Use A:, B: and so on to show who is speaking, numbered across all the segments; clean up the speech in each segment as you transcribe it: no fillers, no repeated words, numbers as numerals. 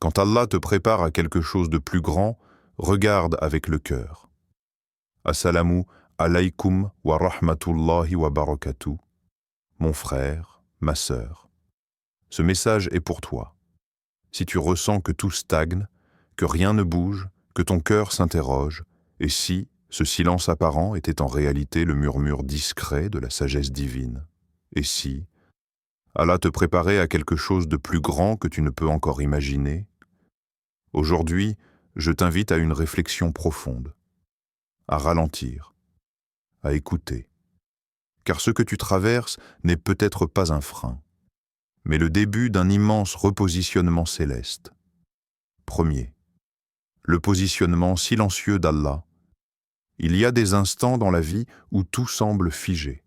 A: Quand Allah te prépare à quelque chose de plus grand, regarde avec le cœur. Assalamu alaykum wa rahmatullahi wa barakatuh. Mon frère, ma sœur. Ce message est pour toi. Si tu ressens que tout stagne, que rien ne bouge, que ton cœur s'interroge, et si ce silence apparent était en réalité le murmure discret de la sagesse divine, et si Allah te préparait à quelque chose de plus grand que tu ne peux encore imaginer, aujourd'hui, je t'invite à une réflexion profonde, à ralentir, à écouter, car ce que tu traverses n'est peut-être pas un frein, mais le début d'un immense repositionnement céleste. Premier, le positionnement silencieux d'Allah. Il y a des instants dans la vie où tout semble figé.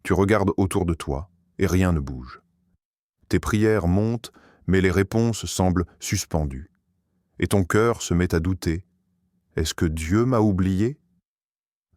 A: Tu regardes autour de toi et rien ne bouge. Tes prières montent, mais les réponses semblent suspendues. Et ton cœur se met à douter. Est-ce que Dieu m'a oublié?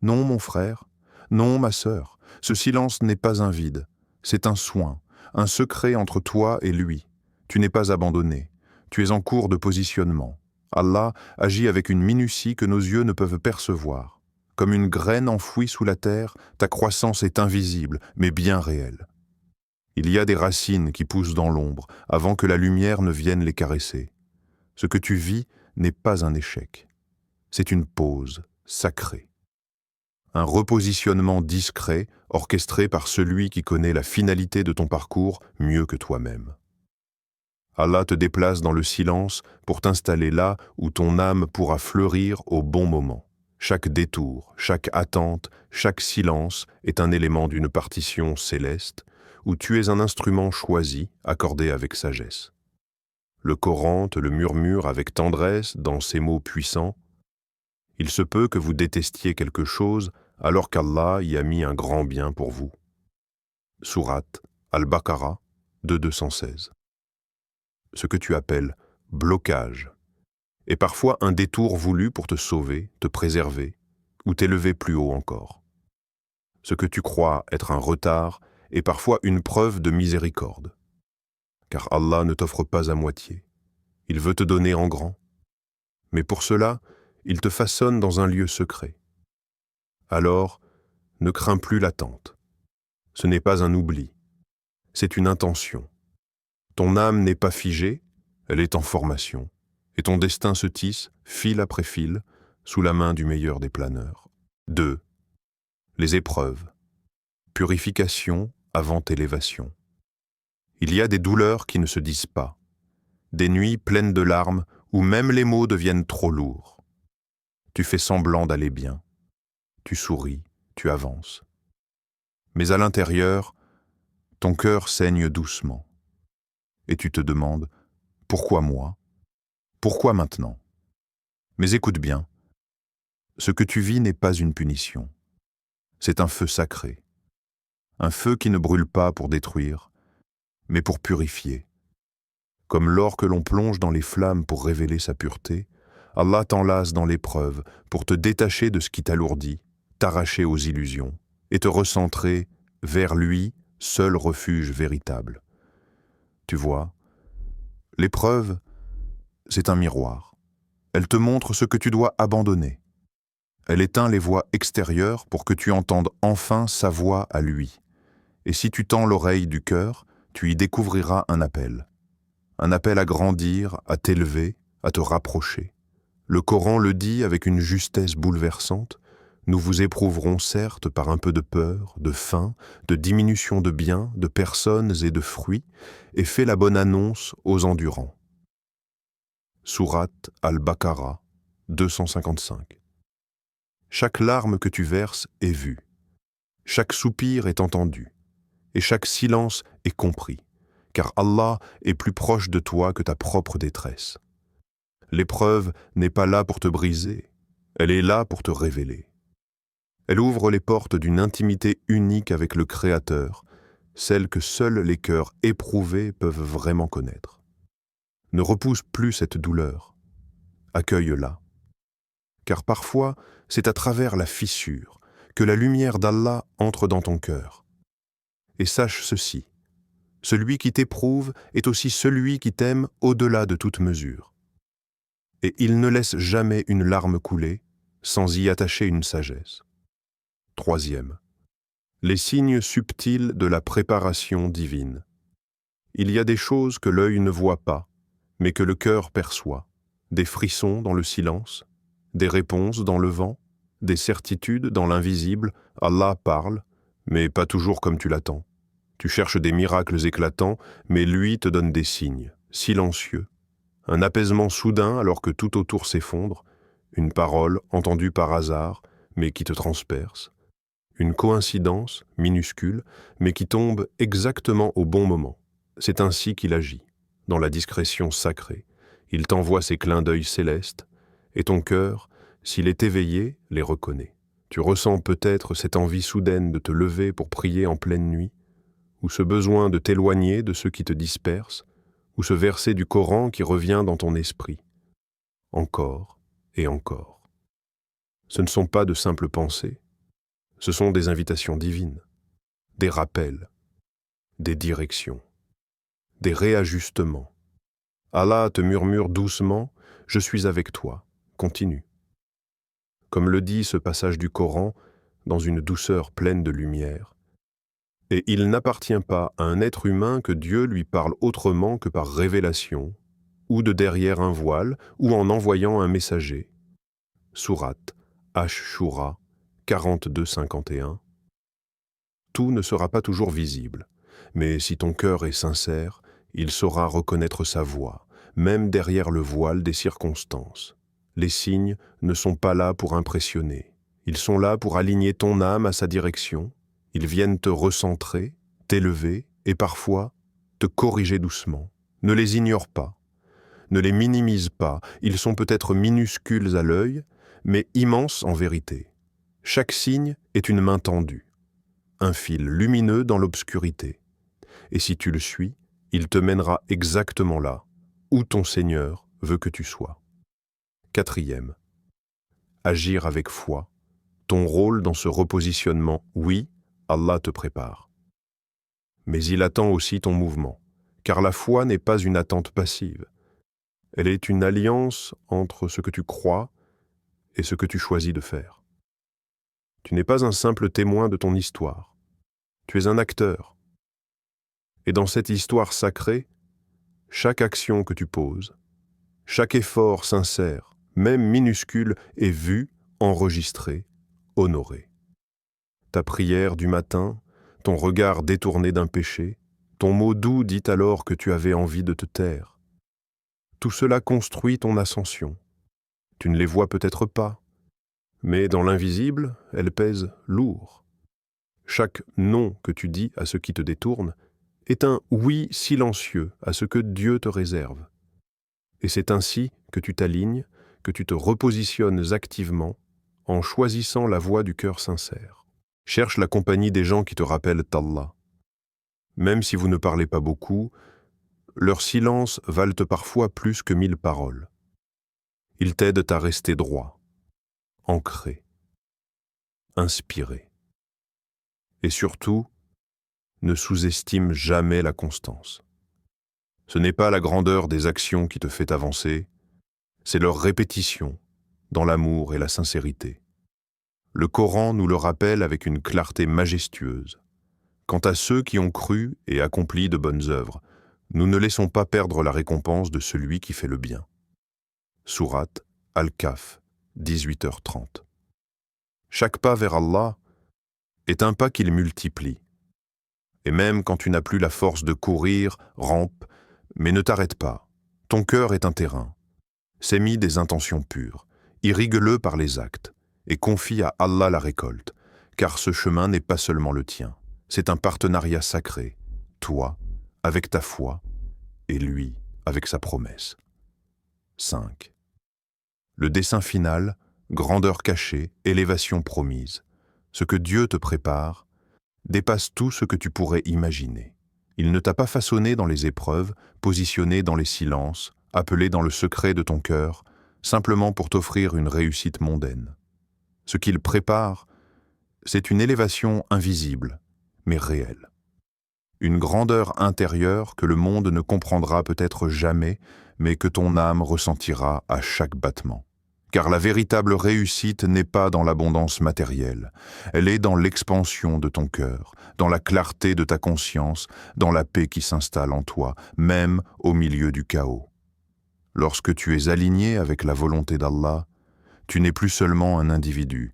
A: Non, mon frère, non, ma sœur, ce silence n'est pas un vide, c'est un soin, un secret entre toi et lui. Tu n'es pas abandonné, tu es en cours de positionnement. Allah agit avec une minutie que nos yeux ne peuvent percevoir. Comme une graine enfouie sous la terre, ta croissance est invisible, mais bien réelle. Il y a des racines qui poussent dans l'ombre, avant que la lumière ne vienne les caresser. Ce que tu vis n'est pas un échec. C'est une pause sacrée. Un repositionnement discret, orchestré par celui qui connaît la finalité de ton parcours mieux que toi-même. Allah te déplace dans le silence pour t'installer là où ton âme pourra fleurir au bon moment. Chaque détour, chaque attente, chaque silence est un élément d'une partition céleste où tu es un instrument choisi, accordé avec sagesse. Le Coran te le murmure avec tendresse dans ses mots puissants. Il se peut que vous détestiez quelque chose alors qu'Allah y a mis un grand bien pour vous. Sourate Al-Baqarah 216. Ce que tu appelles blocage est parfois un détour voulu pour te sauver, te préserver ou t'élever plus haut encore. Ce que tu crois être un retard est parfois une preuve de miséricorde. Car Allah ne t'offre pas à moitié. Il veut te donner en grand. Mais pour cela, il te façonne dans un lieu secret. Alors, ne crains plus l'attente. Ce n'est pas un oubli. C'est une intention. Ton âme n'est pas figée, elle est en formation. Et ton destin se tisse, fil après fil, sous la main du meilleur des planeurs. 2. Les épreuves. Purification avant élévation. Il y a des douleurs qui ne se disent pas, des nuits pleines de larmes où même les mots deviennent trop lourds. Tu fais semblant d'aller bien, tu souris, tu avances. Mais à l'intérieur, ton cœur saigne doucement. Et tu te demandes, pourquoi moi? Pourquoi maintenant? Mais écoute bien, ce que tu vis n'est pas une punition. C'est un feu sacré. Un feu qui ne brûle pas pour détruire, mais pour purifier. Comme l'or que l'on plonge dans les flammes pour révéler sa pureté, Allah t'enlace dans l'épreuve pour te détacher de ce qui t'alourdit, t'arracher aux illusions et te recentrer vers lui, seul refuge véritable. Tu vois, l'épreuve, c'est un miroir. Elle te montre ce que tu dois abandonner. Elle éteint les voix extérieures pour que tu entendes enfin sa voix à lui. Et si tu tends l'oreille du cœur, tu y découvriras un appel. Un appel à grandir, à t'élever, à te rapprocher. Le Coran le dit avec une justesse bouleversante. Nous vous éprouverons certes par un peu de peur, de faim, de diminution de biens, de personnes et de fruits, et fais la bonne annonce aux endurants. Sourate Al-Baqarah 255. Chaque larme que tu verses est vue, chaque soupir est entendu, et chaque silence est compris, car Allah est plus proche de toi que ta propre détresse. L'épreuve n'est pas là pour te briser, elle est là pour te révéler. Elle ouvre les portes d'une intimité unique avec le Créateur, celle que seuls les cœurs éprouvés peuvent vraiment connaître. Ne repousse plus cette douleur, accueille-la. Car parfois, c'est à travers la fissure que la lumière d'Allah entre dans ton cœur. Et sache ceci, Celui qui t'éprouve est aussi celui qui t'aime au-delà de toute mesure. Et il ne laisse jamais une larme couler sans y attacher une sagesse. Troisième, les signes subtils de la préparation divine. Il y a des choses que l'œil ne voit pas, mais que le cœur perçoit, des frissons dans le silence, des réponses dans le vent, des certitudes dans l'invisible. Allah parle, mais pas toujours comme tu l'attends. Tu cherches des miracles éclatants, mais lui te donne des signes, silencieux. Un apaisement soudain alors que tout autour s'effondre, une parole entendue par hasard, mais qui te transperce. Une coïncidence, minuscule, mais qui tombe exactement au bon moment. C'est ainsi qu'il agit, dans la discrétion sacrée. Il t'envoie ses clins d'œil célestes, et ton cœur, s'il est éveillé, les reconnaît. Tu ressens peut-être cette envie soudaine de te lever pour prier en pleine nuit, ou ce besoin de t'éloigner de ceux qui te dispersent, ou ce verset du Coran qui revient dans ton esprit. Encore et encore. Ce ne sont pas de simples pensées, ce sont des invitations divines, des rappels, des directions, des réajustements. Allah te murmure doucement « Je suis avec toi, continue ». Comme le dit ce passage du Coran, dans une douceur pleine de lumière, et il n'appartient pas à un être humain que Dieu lui parle autrement que par révélation, ou de derrière un voile, ou en envoyant un messager. Sourate Ash-Shura 42-51. Tout ne sera pas toujours visible, mais si ton cœur est sincère, il saura reconnaître sa voix, même derrière le voile des circonstances. Les signes ne sont pas là pour impressionner, ils sont là pour aligner ton âme à sa direction. Ils viennent te recentrer, t'élever et parfois te corriger doucement. Ne les ignore pas, ne les minimise pas, ils sont peut-être minuscules à l'œil, mais immenses en vérité. Chaque signe est une main tendue, un fil lumineux dans l'obscurité. Et si tu le suis, il te mènera exactement là, où ton Seigneur veut que tu sois. Quatrième, agir avec foi. Ton rôle dans ce repositionnement, oui, Allah te prépare. Mais il attend aussi ton mouvement, car la foi n'est pas une attente passive. Elle est une alliance entre ce que tu crois et ce que tu choisis de faire. Tu n'es pas un simple témoin de ton histoire. Tu es un acteur. Et dans cette histoire sacrée, chaque action que tu poses, chaque effort sincère, même minuscule, est vu, enregistré, honoré. Ta prière du matin, ton regard détourné d'un péché, ton mot doux dit alors que tu avais envie de te taire. Tout cela construit ton ascension. Tu ne les vois peut-être pas, mais dans l'invisible, elles pèsent lourd. Chaque non que tu dis à ce qui te détourne est un oui silencieux à ce que Dieu te réserve. Et c'est ainsi que tu t'alignes, que tu te repositionnes activement en choisissant la voie du cœur sincère. Cherche la compagnie des gens qui te rappellent Allah. Même si vous ne parlez pas beaucoup, leurs silences valent parfois plus que 1000 paroles. Ils t'aident à rester droit, ancré, inspiré. Et surtout, ne sous-estime jamais la constance. Ce n'est pas la grandeur des actions qui te fait avancer, c'est leur répétition dans l'amour et la sincérité. Le Coran nous le rappelle avec une clarté majestueuse. Quant à ceux qui ont cru et accompli de bonnes œuvres, nous ne laissons pas perdre la récompense de celui qui fait le bien. Sourate Al-Kahf, 18h30. Chaque pas vers Allah est un pas qu'il multiplie. Et même quand tu n'as plus la force de courir, rampe, mais ne t'arrête pas. Ton cœur est un terrain. Sème des intentions pures, irrigue-le par les actes, et confie à Allah la récolte, car ce chemin n'est pas seulement le tien, c'est un partenariat sacré, toi, avec ta foi, et lui, avec sa promesse. 5. Le dessein final, grandeur cachée, élévation promise, ce que Dieu te prépare, dépasse tout ce que tu pourrais imaginer. Il ne t'a pas façonné dans les épreuves, positionné dans les silences, appelé dans le secret de ton cœur, simplement pour t'offrir une réussite mondaine. Ce qu'il prépare, c'est une élévation invisible, mais réelle. une grandeur intérieure que le monde ne comprendra peut-être jamais, mais que ton âme ressentira à chaque battement. Car la véritable réussite n'est pas dans l'abondance matérielle, elle est dans l'expansion de ton cœur, dans la clarté de ta conscience, dans la paix qui s'installe en toi, même au milieu du chaos. Lorsque tu es aligné avec la volonté d'Allah, tu n'es plus seulement un individu.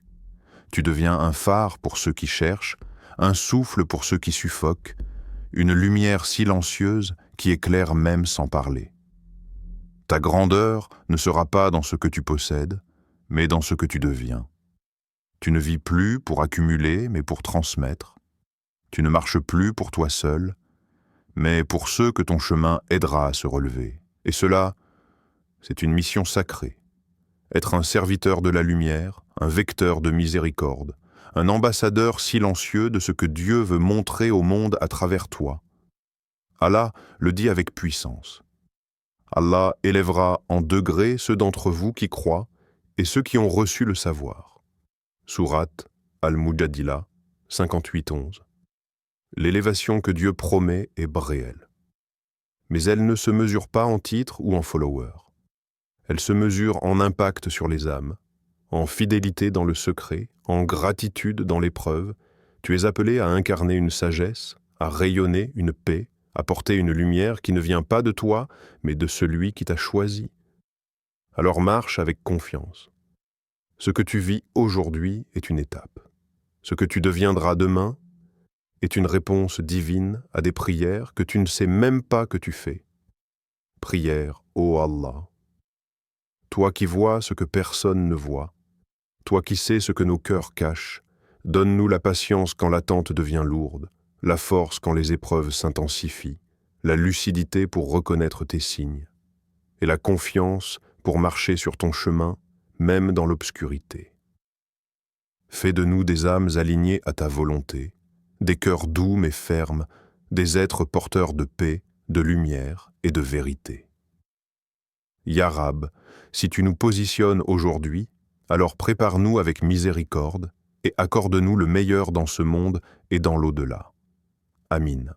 A: Tu deviens un phare pour ceux qui cherchent, un souffle pour ceux qui suffoquent, une lumière silencieuse qui éclaire même sans parler. Ta grandeur ne sera pas dans ce que tu possèdes, mais dans ce que tu deviens. Tu ne vis plus pour accumuler, mais pour transmettre. Tu ne marches plus pour toi seul, mais pour ceux que ton chemin aidera à se relever. Et cela, c'est une mission sacrée. Être un serviteur de la lumière, un vecteur de miséricorde, un ambassadeur silencieux de ce que Dieu veut montrer au monde à travers toi. Allah le dit avec puissance. Allah élèvera en degrés ceux d'entre vous qui croient et ceux qui ont reçu le savoir. Sourate Al-Mujadila 58-11. L'élévation que Dieu promet est réelle. Mais elle ne se mesure pas en titres ou en followers. Elle se mesure en impact sur les âmes, en fidélité dans le secret, en gratitude dans l'épreuve. Tu es appelé à incarner une sagesse, à rayonner une paix, à porter une lumière qui ne vient pas de toi, mais de celui qui t'a choisi. Alors marche avec confiance. Ce que tu vis aujourd'hui est une étape. Ce que tu deviendras demain est une réponse divine à des prières que tu ne sais même pas que tu fais. Prière, ô Allah. Toi qui vois ce que personne ne voit, toi qui sais ce que nos cœurs cachent, donne-nous la patience quand l'attente devient lourde, la force quand les épreuves s'intensifient, la lucidité pour reconnaître tes signes, et la confiance pour marcher sur ton chemin, même dans l'obscurité. Fais de nous des âmes alignées à ta volonté, des cœurs doux mais fermes, des êtres porteurs de paix, de lumière et de vérité. Ya Rab, si tu nous positionnes aujourd'hui, alors prépare-nous avec miséricorde et accorde-nous le meilleur dans ce monde et dans l'au-delà. Amin.